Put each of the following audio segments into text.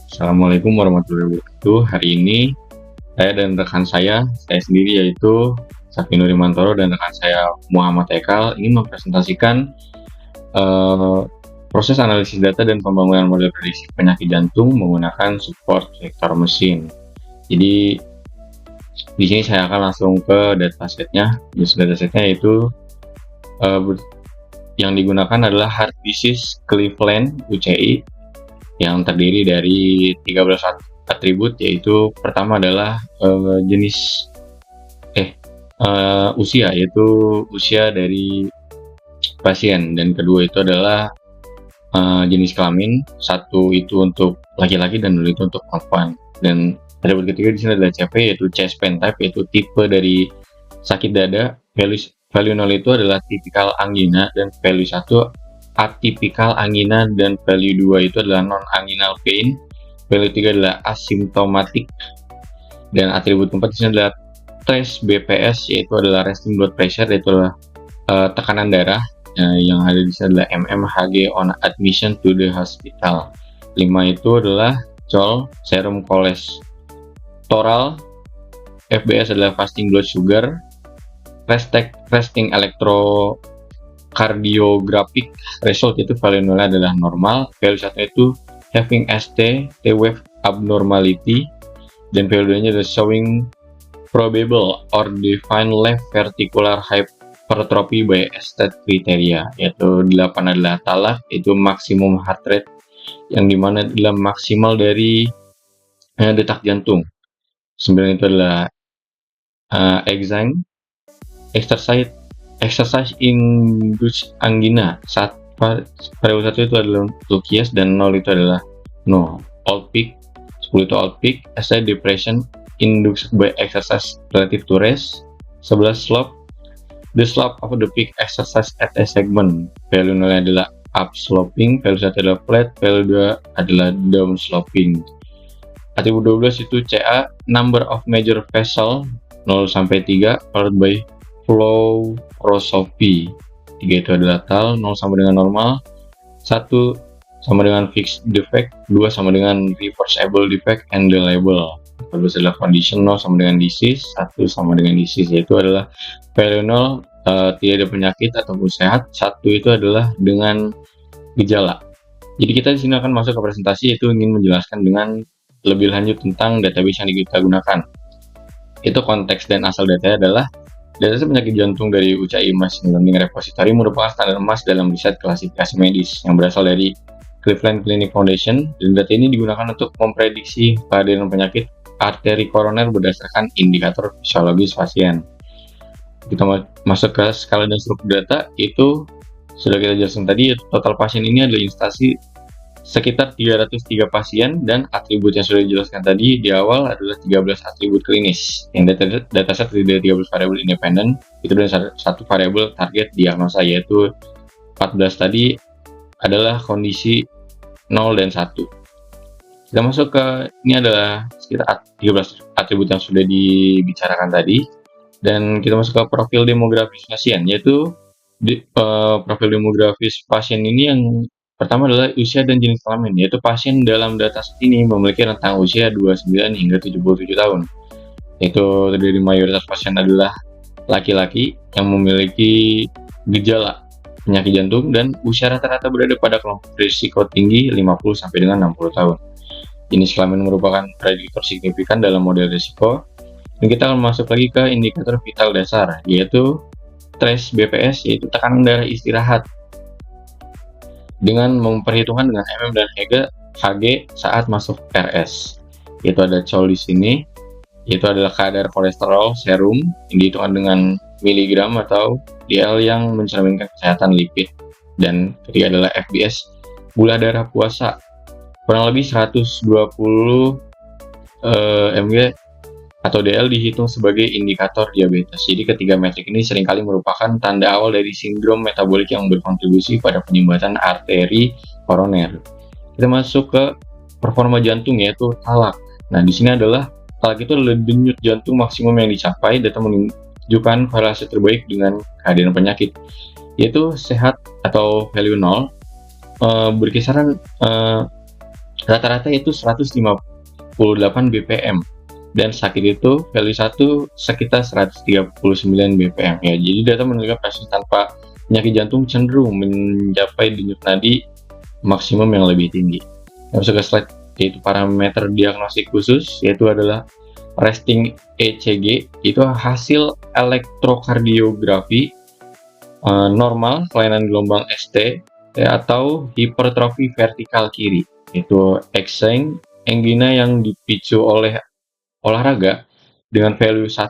Assalamualaikum warahmatullahi wabarakatuh. Hari ini saya dan rekan saya sendiri yaitu Sakti Nurmantoro dan rekan saya Muhammad Ekal ingin mempresentasikan eh, proses analisis data dan pembangunan model prediksi penyakit jantung menggunakan support vektor mesin. Jadi di sini saya akan langsung ke datasetnya. Datasetnya itu eh, yang digunakan adalah Heart Disease Cleveland UCI yang terdiri dari 13 atribut, yaitu pertama adalah usia, yaitu usia dari pasien, dan kedua itu adalah jenis kelamin, satu itu untuk laki-laki dan dua itu untuk perempuan. Dan atribut ketiga di sini adalah CP, yaitu chest pain type, yaitu tipe dari sakit dada. Value 0 itu adalah tipikal angina, dan value 1 atipikal angina, dan value 2 itu adalah non-anginal pain. Value 3 adalah asymptomatic, dan atribut keempat di sini adalah trace BPS, yaitu adalah resting blood pressure, yaitu adalah tekanan darah. Yang ada di sini adalah mmHg on admission to the hospital. 5 itu adalah CHOL, serum kolesterol. FBS adalah fasting blood sugar. Resting electrocardiographic result, itu value 0 adalah normal. Value 1 itu having ST T-wave abnormality, dan value 2 nya adalah showing probable or defined left ventricular hypertrophy by ST criteria, yaitu 8 adalah talak, yaitu maximum heart rate, yang dimana adalah maksimal dari detak jantung. 9 itu adalah exercise induced angina. Variabel 1 itu adalah untuk yes, dan 0 itu adalah no. Old peak, 10 itu old peak. SI depression induced by exercise relative to rest. 11 slope, the slope of the peak exercise at a segment. Value 0 adalah up sloping, value 1 adalah flat, value 2 adalah down sloping. Atribut 12 itu CA, number of major vessel 0 sampai 3, followed by flow prosopy. 3 itu adalah TAL, 0 sama dengan normal, 1 sama dengan fixed defect, 2 sama dengan reversible defect and label. 12 adalah condition, 0 sama dengan disease, 1 sama dengan disease, yaitu adalah value 0 tidak ada penyakit ataupun sehat, 1 itu adalah dengan gejala. Jadi kita di sini akan masuk ke presentasi, yaitu ingin menjelaskan dengan lebih lanjut tentang database yang kita gunakan. Itu konteks dan asal datanya adalah dataset penyakit jantung dari UCI Machine Learning Repository merupakan standar emas dalam riset klasifikasi medis yang berasal dari Cleveland Clinic Foundation, dan data ini digunakan untuk memprediksi kehadiran penyakit arteri koroner berdasarkan indikator fisiologis pasien. Kita masuk ke skala dan struktur data, itu sudah kita jelaskan tadi, total pasien ini adalah instansi sekitar 303 pasien, dan atribut yang sudah dijelaskan tadi di awal adalah 13 atribut klinis. Yang dataset terdiri dari 13 variabel independen, itu dan satu variabel target diagnosa, yaitu 14 tadi adalah kondisi 0 dan 1. Kita masuk ke, ini adalah sekitar 13 atribut yang sudah dibicarakan tadi, dan kita masuk ke profil demografis pasien, yaitu profil demografis pasien ini yang pertama adalah usia dan jenis kelamin, yaitu pasien dalam dataset ini memiliki rentang usia 29 hingga 77 tahun. Itu terdiri mayoritas pasien adalah laki-laki yang memiliki gejala penyakit jantung, dan usia rata-rata berada pada kelompok risiko tinggi 50 sampai dengan 60 tahun. Jenis kelamin merupakan prediktor signifikan dalam model risiko. Dan kita akan masuk lagi ke indikator vital dasar, yaitu trace BPS, yaitu tekanan darah istirahat, dengan memperhitungkan dengan mm dan Hg saat masuk RS. Yaitu ada CHOL di sini, yaitu adalah kadar kolesterol serum yang dihitungkan dengan miligram atau DL yang mencerminkan kesehatan lipid. Dan ketiga adalah FBS, gula darah puasa, kurang lebih 120 mg atau DL dihitung sebagai indikator diabetes. Jadi ketiga metrik ini seringkali merupakan tanda awal dari sindrom metabolik yang berkontribusi pada penyumbatan arteri koroner. Kita masuk ke performa jantung, yaitu talak. Nah, di sini adalah talak itu adalah denyut jantung maksimum yang dicapai. Data menunjukkan korelasi terbaik dengan kehadiran penyakit, yaitu sehat atau value 0, berkisaran rata-rata itu 158 bpm, dan sakit itu value 1 sekitar 139 bpm ya. Jadi data menunjukkan pasien tanpa penyakit jantung cenderung mencapai denyut nadi maksimum yang lebih tinggi. Masuk ke slide yaitu parameter diagnostik khusus, yaitu adalah resting ECG, itu hasil elektrokardiografi normal kelainan gelombang ST atau hipertrofi vertikal kiri, itu angina yang dipicu oleh olahraga dengan value 1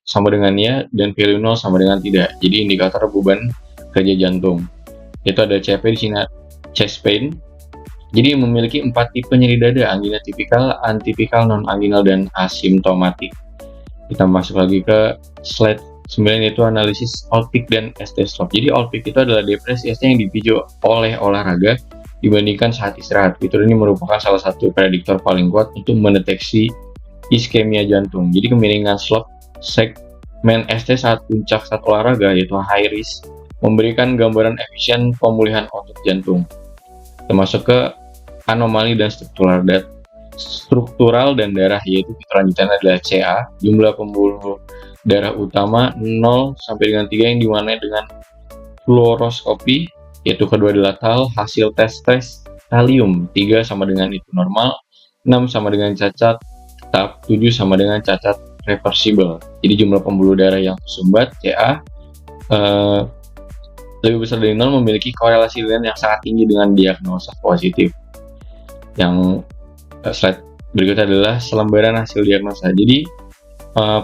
sama dengan ya, dan value 0 sama dengan tidak. Jadi indikator beban kerja jantung. Itu ada CP di sini, chest pain. Jadi memiliki 4 tipe nyeri dada: angina tipikal, antipikal, non-anginal, dan asimptomatik. Kita masuk lagi ke slide 9, yaitu analisis all peak dan ST stroke. Jadi all peak itu adalah depresi ST yang dipicu oleh olahraga dibandingkan saat istirahat. Fitur ini merupakan salah satu prediktor paling kuat untuk mendeteksi iskemia jantung. Jadi kemiringan slope segmen ST saat puncak saat olahraga, yaitu high risk, memberikan gambaran efisien pemulihan otot jantung. Kita masuk ke anomali dan struktural dan darah, yaitu fitur lanjutannya adalah CA, jumlah pembuluh darah utama 0 sampai dengan 3 yang diwarnai dengan fluoroskopi, yaitu kedua dilatal. Hasil tes kalium 3 sama dengan itu normal, 6 sama dengan cacat tetap, 7 sama dengan cacat reversible. Jadi jumlah pembuluh darah yang tersumbat CA lebih besar dari 0 memiliki korelasi linear yang sangat tinggi dengan diagnosa positif. Yang slide berikutnya adalah selembaran hasil diagnosa. Jadi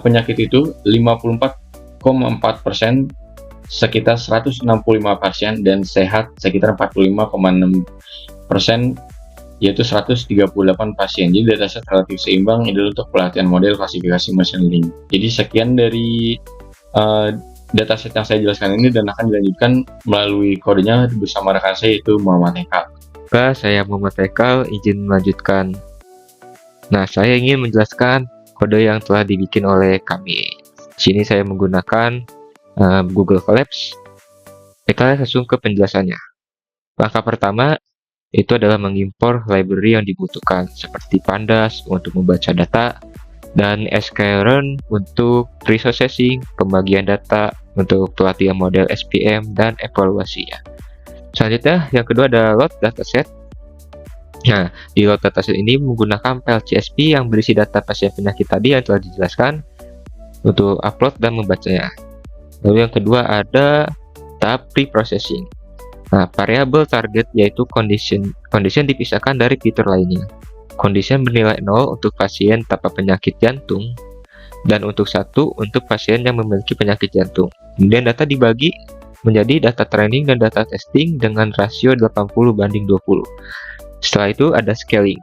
penyakit itu 54,4%, sekitar 165 pasien, dan sehat sekitar 45,6%, yaitu 138 pasien. Jadi dataset relatif seimbang adalah untuk pelatihan model klasifikasi machine learning. Jadi sekian dari dataset yang saya jelaskan ini, dan akan dilanjutkan melalui kodenya bersama rekan saya, yaitu Muhammad Hekal. Saya Muhammad Hekal, izin melanjutkan. Nah, saya ingin menjelaskan kode yang telah dibikin oleh kami. Di sini saya menggunakan Google Colabs. Kita langsung ke penjelasannya. Langkah pertama itu adalah mengimpor library yang dibutuhkan, seperti Pandas untuk membaca data, dan sklearn untuk reprocessing, pembagian data untuk pelatihan model SPM dan evaluasinya. Selanjutnya, yang kedua ada load dataset. Nah, di load dataset ini menggunakan file CSV yang berisi data pasien penyakit tadi yang telah dijelaskan untuk upload dan membacanya. Lalu yang kedua ada tahap pre-processing. Nah, variabel target yaitu condition dipisahkan dari fitur lainnya. Condition bernilai 0 untuk pasien tanpa penyakit jantung, dan untuk 1 untuk pasien yang memiliki penyakit jantung. Kemudian data dibagi menjadi data training dan data testing dengan rasio 80/20. Setelah itu ada scaling.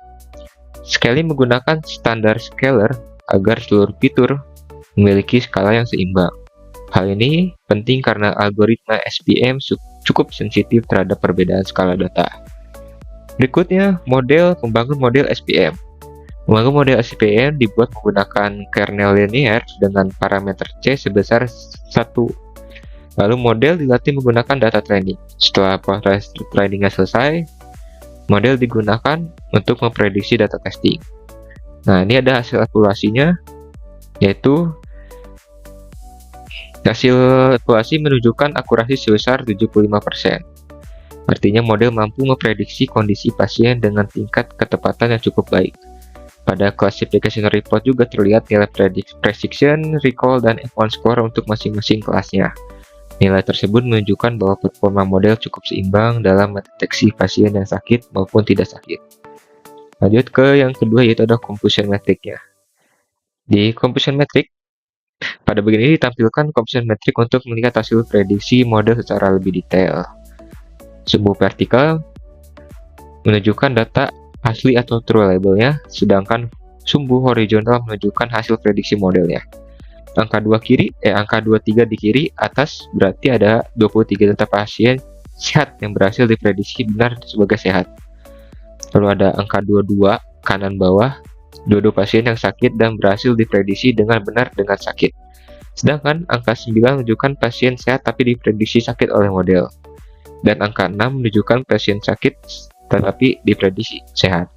Scaling menggunakan standar scaler agar seluruh fitur memiliki skala yang seimbang. Hal ini penting karena algoritma SPM cukup sensitif terhadap perbedaan skala data. Berikutnya, membangun model SPM. Membangun model SPM dibuat menggunakan kernel linear dengan parameter C sebesar 1. Lalu model dilatih menggunakan data training. Setelah proses trainingnya selesai, model digunakan untuk memprediksi data testing. Nah, ini ada hasil evaluasinya, yaitu hasil evaluasi menunjukkan akurasi sebesar 75%. Artinya model mampu memprediksi kondisi pasien dengan tingkat ketepatan yang cukup baik. Pada classification report juga terlihat nilai prediction, recall, dan F1 score untuk masing-masing kelasnya. Nilai tersebut menunjukkan bahwa performa model cukup seimbang dalam mendeteksi pasien yang sakit maupun tidak sakit. Lanjut ke yang kedua, yaitu ada computation metric-nya. Di computation metric, pada bagian ini ditampilkan computation metric untuk melihat hasil prediksi model secara lebih detail. Sumbu vertikal menunjukkan data asli atau true labelnya, sedangkan sumbu horizontal menunjukkan hasil prediksi modelnya. Angka 23 di kiri atas berarti ada 23 data pasien sehat yang berhasil diprediksi benar sebagai sehat. Lalu ada angka 22 kanan bawah, 22 pasien yang sakit dan berhasil diprediksi dengan benar dengan sakit. Sedangkan angka 9 menunjukkan pasien sehat tapi diprediksi sakit oleh model. Dan angka 6 menunjukkan pasien sakit tetapi diprediksi sehat.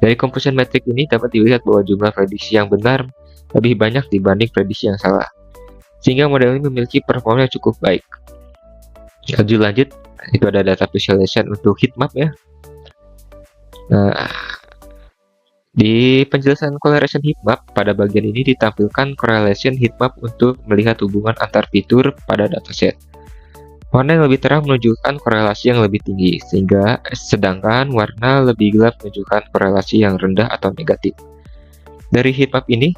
Dari composition metric ini dapat dilihat bahwa jumlah prediksi yang benar lebih banyak dibanding prediksi yang salah, sehingga model ini memiliki performa yang cukup baik. Lanjut, itu ada data visualization untuk heat map ya. Nah, di penjelasan correlation heat map, pada bagian ini ditampilkan correlation heat map untuk melihat hubungan antar fitur pada dataset. Warna yang lebih terang menunjukkan korelasi yang lebih tinggi, sedangkan warna lebih gelap menunjukkan korelasi yang rendah atau negatif. Dari heatmap ini,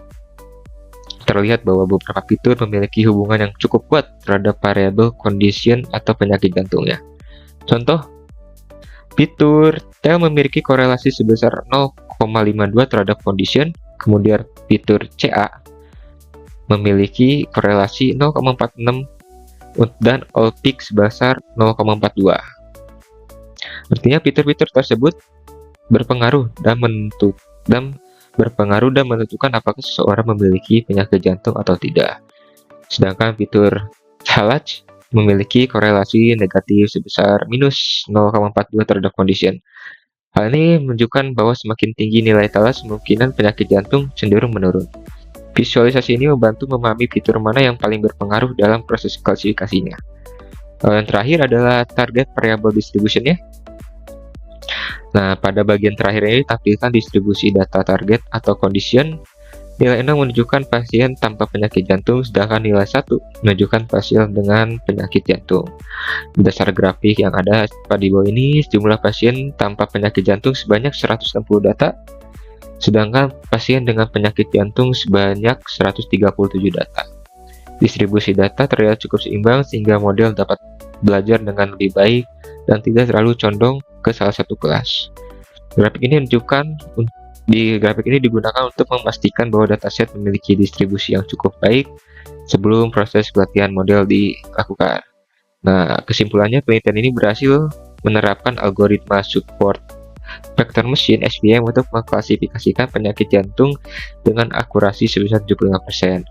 terlihat bahwa beberapa fitur memiliki hubungan yang cukup kuat terhadap variabel condition atau penyakit jantungnya. Contoh, fitur TEL memiliki korelasi sebesar 0,52 terhadap condition, kemudian fitur CA memiliki korelasi 0,46 dan all peak sebesar 0,42. Artinya fitur-fitur tersebut berpengaruh dan menentukan apakah seseorang memiliki penyakit jantung atau tidak. Sedangkan fitur Halage memiliki korelasi negatif sebesar minus 0,42 terhadap condition. Hal ini menunjukkan bahwa semakin tinggi nilai talas, kemungkinan penyakit jantung cenderung menurun. Visualisasi ini membantu memahami fitur mana yang paling berpengaruh dalam proses klasifikasinya. Yang terakhir adalah target variable distribution-nya. Nah, pada bagian terakhir ini tampilkan distribusi data target atau condition. Nilai 0 menunjukkan pasien tanpa penyakit jantung, sedangkan nilai 1 menunjukkan pasien dengan penyakit jantung. Berdasar grafik yang ada pada di bawah ini, jumlah pasien tanpa penyakit jantung sebanyak 160 data, sedangkan pasien dengan penyakit jantung sebanyak 137 data. Distribusi data terlihat cukup seimbang sehingga model dapat belajar dengan lebih baik dan tidak terlalu condong ke salah satu kelas. Grafik ini digunakan untuk memastikan bahwa dataset memiliki distribusi yang cukup baik sebelum proses pelatihan model dilakukan. Nah, kesimpulannya penelitian ini berhasil menerapkan algoritma support vector machine SVM untuk mengklasifikasikan penyakit jantung dengan akurasi sebesar 75%.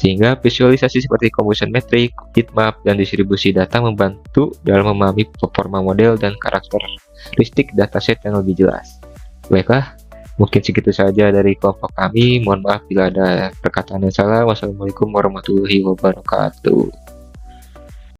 Sehingga visualisasi seperti composition metric, heatmap, dan distribusi data membantu dalam memahami performa model dan karakteristik dataset yang lebih jelas. Baiklah, mungkin segitu saja dari kelompok kami. Mohon maaf bila ada perkataan yang salah. Wassalamualaikum warahmatullahi wabarakatuh.